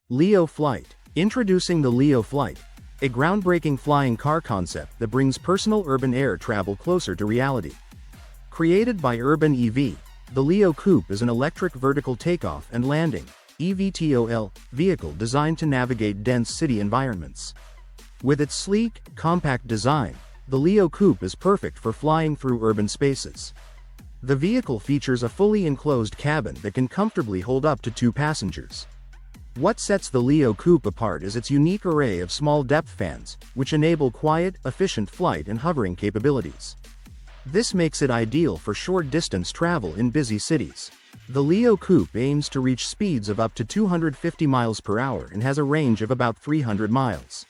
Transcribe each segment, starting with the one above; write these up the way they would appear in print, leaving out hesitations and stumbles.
Leo Flight. Introducing the Leo Flight, a groundbreaking flying car concept that brings personal urban air travel closer to reality. Created by Urban EV, the Leo Coupe is an electric vertical takeoff and landing (eVTOL) vehicle designed to navigate dense city environments. With its sleek, compact design, the Leo Coupe is perfect for flying through urban spaces. The vehicle features a fully enclosed cabin that can comfortably hold up to 2 passengers. What sets the Leo Coupe apart is its unique array of small depth fans, which enable quiet, efficient flight and hovering capabilities. This makes it ideal for short-distance travel in busy cities. The Leo Coupe aims to reach speeds of up to 250 miles per hour and has a range of about 300 miles.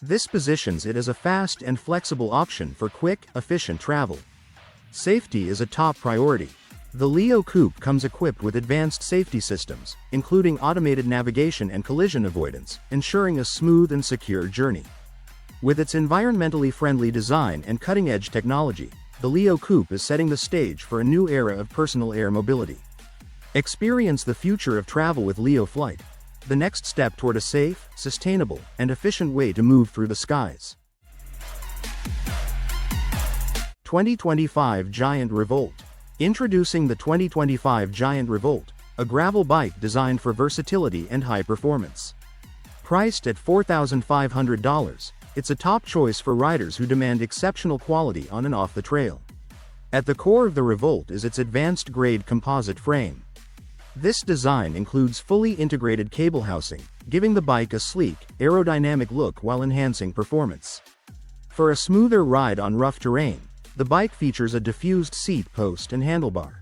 This positions it as a fast and flexible option for quick, efficient travel. Safety is a top priority. The Leo Coupe comes equipped with advanced safety systems, including automated navigation and collision avoidance, ensuring a smooth and secure journey. With its environmentally friendly design and cutting-edge technology, the Leo Coupe is setting the stage for a new era of personal air mobility. Experience the future of travel with Leo Flight, the next step toward a safe, sustainable, and efficient way to move through the skies. 2025 Giant Revolt. Introducing the 2025 Giant Revolt, a gravel bike designed for versatility and high performance. Priced at $4,500, it's a top choice for riders who demand exceptional quality on and off the trail. At the core of the Revolt is its advanced-grade composite frame. This design includes fully integrated cable housing, giving the bike a sleek, aerodynamic look while enhancing performance. For a smoother ride on rough terrain, the bike features a diffused seat post and handlebar.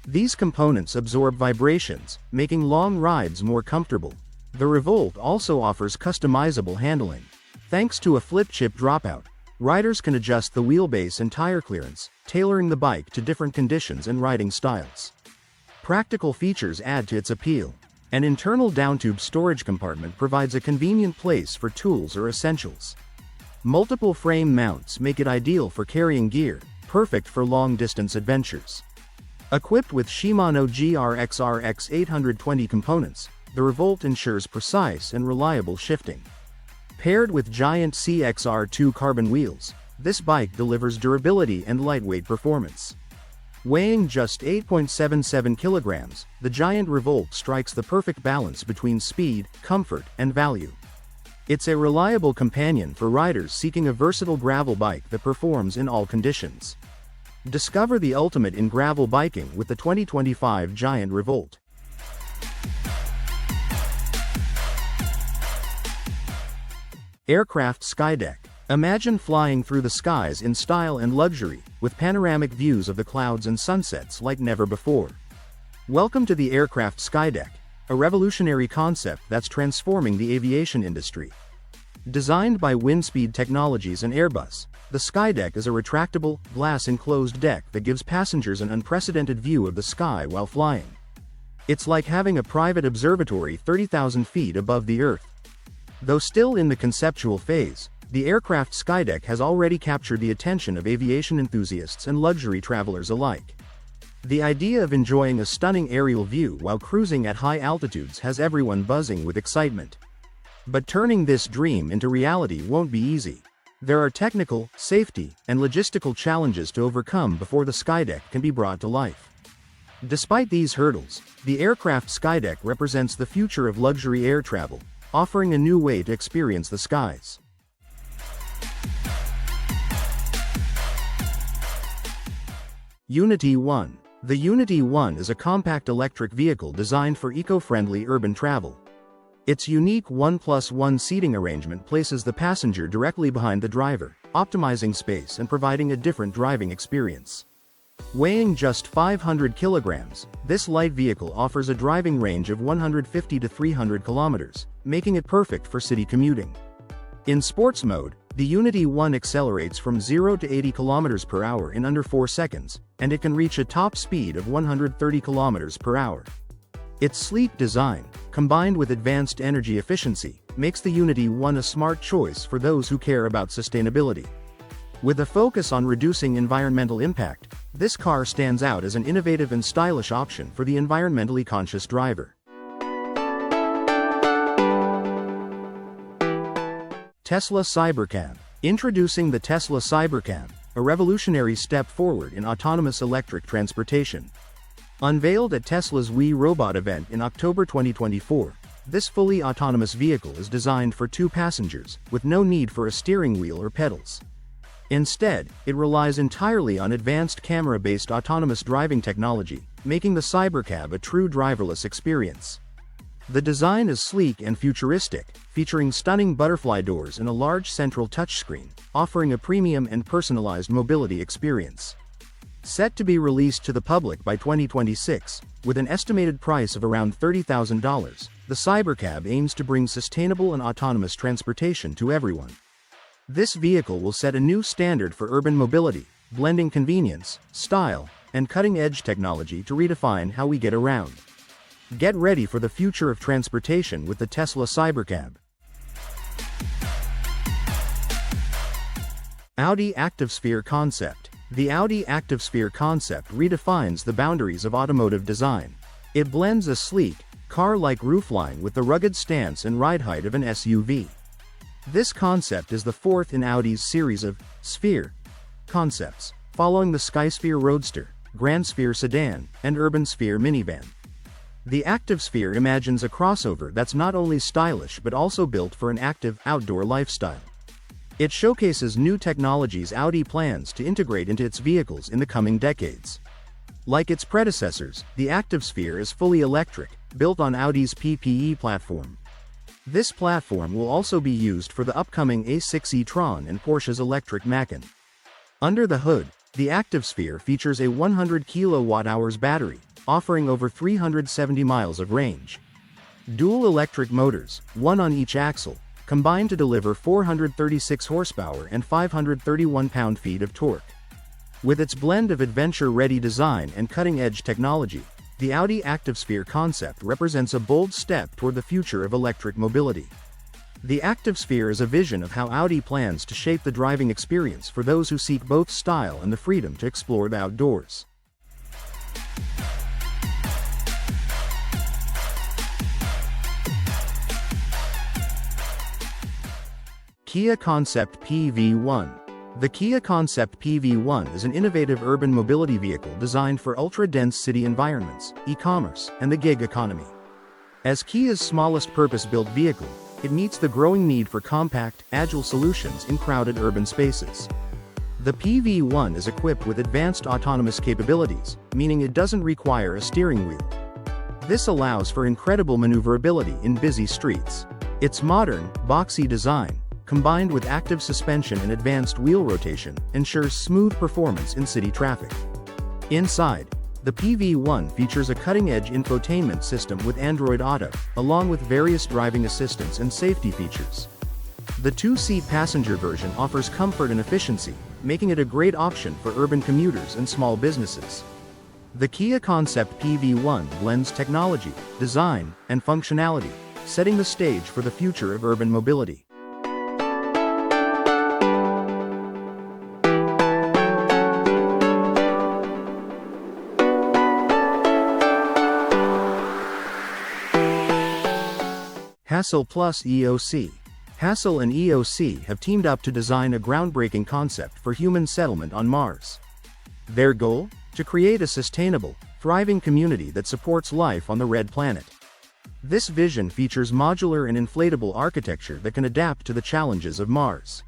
These components absorb vibrations, making long rides more comfortable. The Revolt also offers customizable handling. Thanks to a flip-chip dropout, riders can adjust the wheelbase and tire clearance, tailoring the bike to different conditions and riding styles. Practical features add to its appeal. An internal downtube storage compartment provides a convenient place for tools or essentials. Multiple frame mounts make it ideal for carrying gear, perfect for long-distance adventures. Equipped with Shimano GRXRX 820 components, the Revolt ensures precise and reliable shifting. Paired with Giant CXR2 carbon wheels, this bike delivers durability and lightweight performance. Weighing just 8.77 kilograms, the Giant Revolt strikes the perfect balance between speed, comfort, and value. It's a reliable companion for riders seeking a versatile gravel bike that performs in all conditions. Discover the ultimate in gravel biking with the 2025 Giant Revolt. Aircraft SkyDeck. Imagine flying through the skies in style and luxury, with panoramic views of the clouds and sunsets like never before. Welcome to the Aircraft SkyDeck, a revolutionary concept that's transforming the aviation industry. Designed by Windspeed Technologies and Airbus, the SkyDeck is a retractable, glass-enclosed deck that gives passengers an unprecedented view of the sky while flying. It's like having a private observatory 30,000 feet above the Earth. Though still in the conceptual phase, the Aircraft SkyDeck has already captured the attention of aviation enthusiasts and luxury travelers alike. The idea of enjoying a stunning aerial view while cruising at high altitudes has everyone buzzing with excitement. But turning this dream into reality won't be easy. There are technical, safety, and logistical challenges to overcome before the SkyDeck can be brought to life. Despite these hurdles, the Aircraft SkyDeck represents the future of luxury air travel, offering a new way to experience the skies. Uniti One. The Uniti One is a compact electric vehicle designed for eco-friendly urban travel. Its unique 1+1 seating arrangement places the passenger directly behind the driver, optimizing space and providing a different driving experience. Weighing just 500 kilograms, this light vehicle offers a driving range of 150 to 300 kilometers, making it perfect for city commuting. In sports mode, the Uniti One accelerates from 0 to 80 kilometers per hour in under 4 seconds, and it can reach a top speed of 130 kilometers per hour. Its sleek design, combined with advanced energy efficiency, makes the Uniti One a smart choice for those who care about sustainability. With a focus on reducing environmental impact, this car stands out as an innovative and stylish option for the environmentally conscious driver. Tesla Cybercab. Introducing the Tesla Cybercab, a revolutionary step forward in autonomous electric transportation. Unveiled at Tesla's We Robot event in October 2024, this fully autonomous vehicle is designed for 2 passengers, with no need for a steering wheel or pedals. Instead, it relies entirely on advanced camera-based autonomous driving technology, making the Cybercab a true driverless experience. The design is sleek and futuristic, featuring stunning butterfly doors and a large central touchscreen, offering a premium and personalized mobility experience. Set to be released to the public by 2026, with an estimated price of around $30,000, the Cybercab aims to bring sustainable and autonomous transportation to everyone. This vehicle will set a new standard for urban mobility, blending convenience, style, and cutting-edge technology to redefine how we get around. Get ready for the future of transportation with the Tesla Cybercab. Audi Activesphere Concept. The Audi Activesphere Concept redefines the boundaries of automotive design. It blends a sleek, car-like roofline with the rugged stance and ride height of an SUV. This concept is the 4th in Audi's series of Sphere concepts, following the Skysphere Roadster, Grand Sphere Sedan, and Urban Sphere minivan. The Activesphere imagines a crossover that's not only stylish but also built for an active, outdoor lifestyle. It showcases new technologies Audi plans to integrate into its vehicles in the coming decades. Like its predecessors, the Activesphere is fully electric, built on Audi's PPE platform. This platform will also be used for the upcoming A6 e-tron and Porsche's electric Macan. Under the hood, the Activesphere features a 100 kWh battery, offering over 370 miles of range. Dual electric motors, one on each axle, combine to deliver 436 horsepower and 531 pound-feet of torque. With its blend of adventure-ready design and cutting-edge technology, the Audi Activesphere concept represents a bold step toward the future of electric mobility. The Activesphere is a vision of how Audi plans to shape the driving experience for those who seek both style and the freedom to explore the outdoors. Kia Concept PV1. The Kia Concept PV1 is an innovative urban mobility vehicle designed for ultra-dense city environments, e-commerce, and the gig economy. As Kia's smallest purpose-built vehicle, it meets the growing need for compact, agile solutions in crowded urban spaces. The PV1 is equipped with advanced autonomous capabilities, meaning it doesn't require a steering wheel. This allows for incredible maneuverability in busy streets. Its modern, boxy design, combined with active suspension and advanced wheel rotation, ensures smooth performance in city traffic. Inside, the PV1 features a cutting-edge infotainment system with Android Auto, along with various driving assistance and safety features. The 2-seat passenger version offers comfort and efficiency, making it a great option for urban commuters and small businesses. The Kia Concept PV1 blends technology, design, and functionality, setting the stage for the future of urban mobility. HASSELL plus EOC. HASSELL and EOC have teamed up to design a groundbreaking concept for human settlement on Mars. Their goal? To create a sustainable, thriving community that supports life on the red planet. This vision features modular and inflatable architecture that can adapt to the challenges of Mars.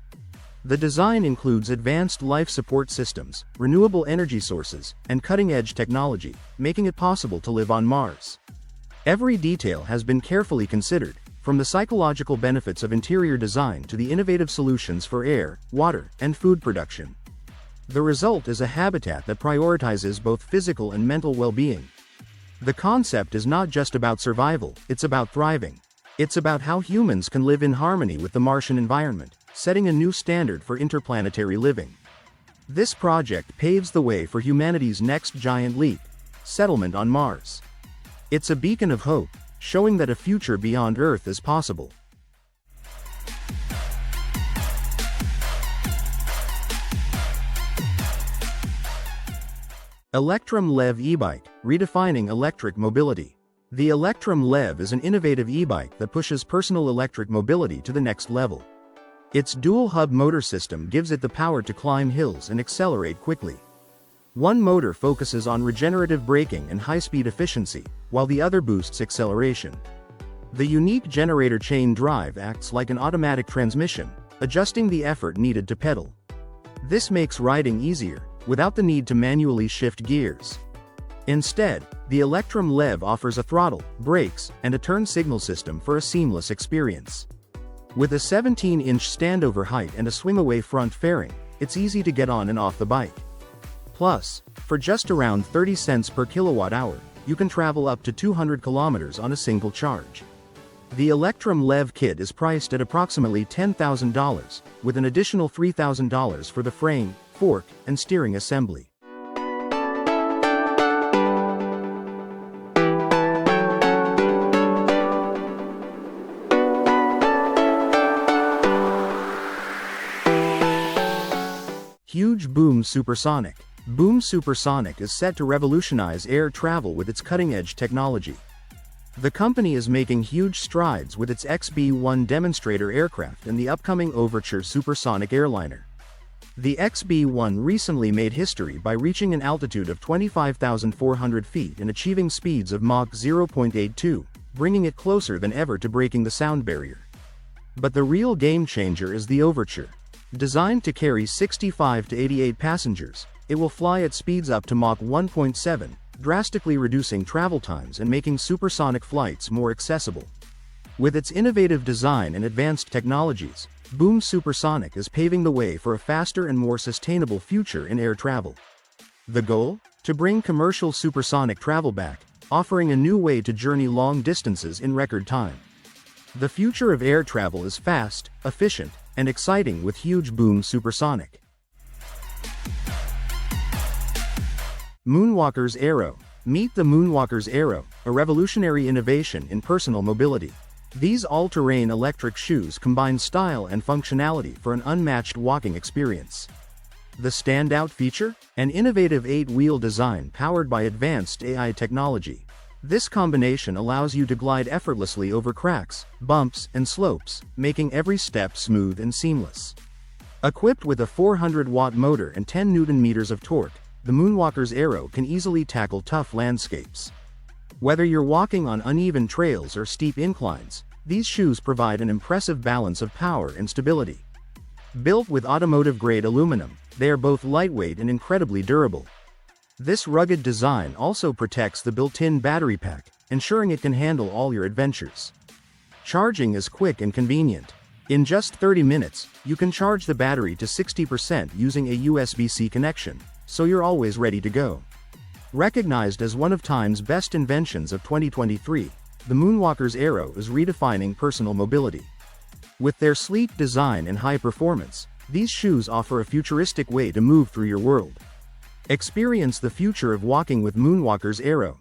The design includes advanced life support systems, renewable energy sources, and cutting-edge technology, making it possible to live on Mars. Every detail has been carefully considered, from the psychological benefits of interior design to the innovative solutions for air, water, and food production. The result is a habitat that prioritizes both physical and mental well-being. The concept is not just about survival, it's about thriving. It's about how humans can live in harmony with the Martian environment, setting a new standard for interplanetary living. This project paves the way for humanity's next giant leap: settlement on Mars. It's a beacon of hope, showing that a future beyond Earth is possible. Electrum LEV eBike, redefining electric mobility. The Electrum LEV is an innovative e-bike that pushes personal electric mobility to the next level. Its dual-hub motor system gives it the power to climb hills and accelerate quickly. One motor focuses on regenerative braking and high-speed efficiency, while the other boosts acceleration. The unique generator chain drive acts like an automatic transmission, adjusting the effort needed to pedal. This makes riding easier, without the need to manually shift gears. Instead, the Electrum LEV offers a throttle, brakes, and a turn signal system for a seamless experience. With a 17-inch standover height and a swing-away front fairing, it's easy to get on and off the bike. Plus, for just around 30 cents per kilowatt-hour, you can travel up to 200 kilometers on a single charge. The Electrum LEV kit is priced at approximately $10,000, with an additional $3,000 for the frame, fork, and steering assembly. Huge Boom Supersonic. Boom Supersonic is set to revolutionize air travel with its cutting-edge technology. The company is making huge strides with its XB-1 demonstrator aircraft and the upcoming Overture supersonic airliner. The XB-1 recently made history by reaching an altitude of 25,400 feet and achieving speeds of Mach 0.82, bringing it closer than ever to breaking the sound barrier. But the real game-changer is the Overture. Designed to carry 65 to 88 passengers, it will fly at speeds up to Mach 1.7, drastically reducing travel times and making supersonic flights more accessible. With its innovative design and advanced technologies, Boom Supersonic is paving the way for a faster and more sustainable future in air travel. The goal? To bring commercial supersonic travel back, offering a new way to journey long distances in record time. The future of air travel is fast, efficient, and exciting with huge Boom Supersonic. Moonwalkers Aero. Meet the Moonwalkers Aero, a revolutionary innovation in personal mobility. These all-terrain electric shoes combine style and functionality for an unmatched walking experience. The standout feature? An innovative 8-wheel design powered by advanced AI technology. This combination allows you to glide effortlessly over cracks, bumps, and slopes, making every step smooth and seamless. Equipped with a 400-watt motor and 10 Nm of torque, the Moonwalkers Aero can easily tackle tough landscapes. Whether you're walking on uneven trails or steep inclines, these shoes provide an impressive balance of power and stability. Built with automotive-grade aluminum, they are both lightweight and incredibly durable. This rugged design also protects the built-in battery pack, ensuring it can handle all your adventures. Charging is quick and convenient. In just 30 minutes, you can charge the battery to 60% using a USB-C connection, so you're always ready to go. Recognized as one of Time's best inventions of 2023, the Moonwalkers Aero is redefining personal mobility. With their sleek design and high performance, these shoes offer a futuristic way to move through your world. Experience the future of walking with Moonwalkers Aero.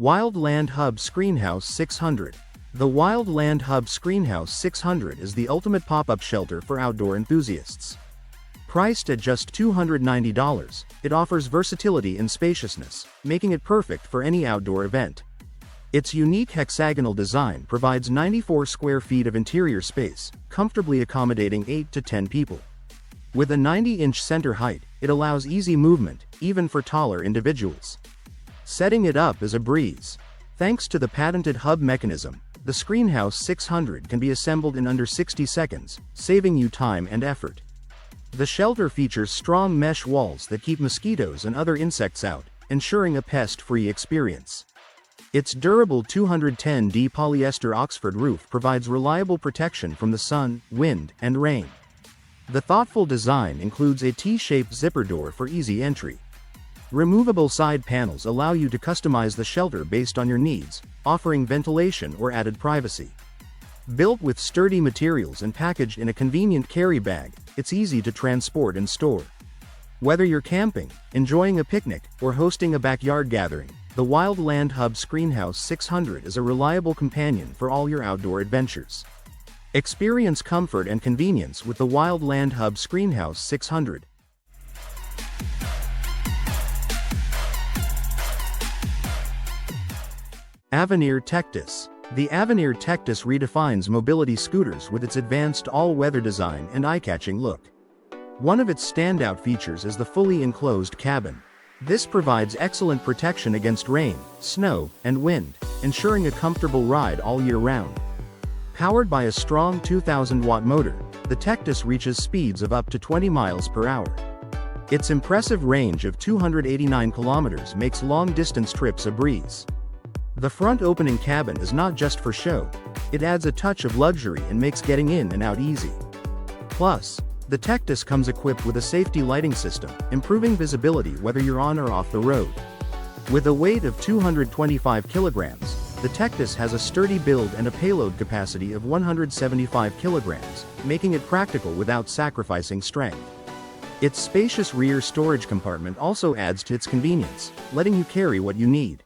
Wildland Hub Screenhouse 600. The Wildland Hub Screenhouse 600 is the ultimate pop-up shelter for outdoor enthusiasts. Priced at just $290, it offers versatility and spaciousness, making it perfect for any outdoor event. Its unique hexagonal design provides 94 square feet of interior space, comfortably accommodating 8 to 10 people. With a 90-inch center height, it allows easy movement, even for taller individuals. Setting it up is a breeze. Thanks to the patented hub mechanism, the Screenhouse 600 can be assembled in under 60 seconds, saving you time and effort. The shelter features strong mesh walls that keep mosquitoes and other insects out, ensuring a pest-free experience. Its durable 210D polyester Oxford roof provides reliable protection from the sun, wind, and rain. The thoughtful design includes a T-shaped zipper door for easy entry. Removable side panels allow you to customize the shelter based on your needs, offering ventilation or added privacy. Built with sturdy materials and packaged in a convenient carry bag, it's easy to transport and store. Whether you're camping, enjoying a picnic, or hosting a backyard gathering, the Wildland Hub Screenhouse 600 is a reliable companion for all your outdoor adventures. Experience comfort and convenience with the Wildland Hub Screenhouse 600. Avvenire Tectus. The Avvenire Tectus redefines mobility scooters with its advanced all-weather design and eye-catching look. One of its standout features is the fully enclosed cabin. This provides excellent protection against rain, snow, and wind, ensuring a comfortable ride all year round. Powered by a strong 2,000-watt motor, the Tectus reaches speeds of up to 20 miles per hour. Its impressive range of 289 kilometers makes long-distance trips a breeze. The front opening cabin is not just for show, it adds a touch of luxury and makes getting in and out easy. Plus, the Tectus comes equipped with a safety lighting system, improving visibility whether you're on or off the road. With a weight of 225 kilograms, the Tectus has a sturdy build and a payload capacity of 175 kilograms, making it practical without sacrificing strength. Its spacious rear storage compartment also adds to its convenience, letting you carry what you need.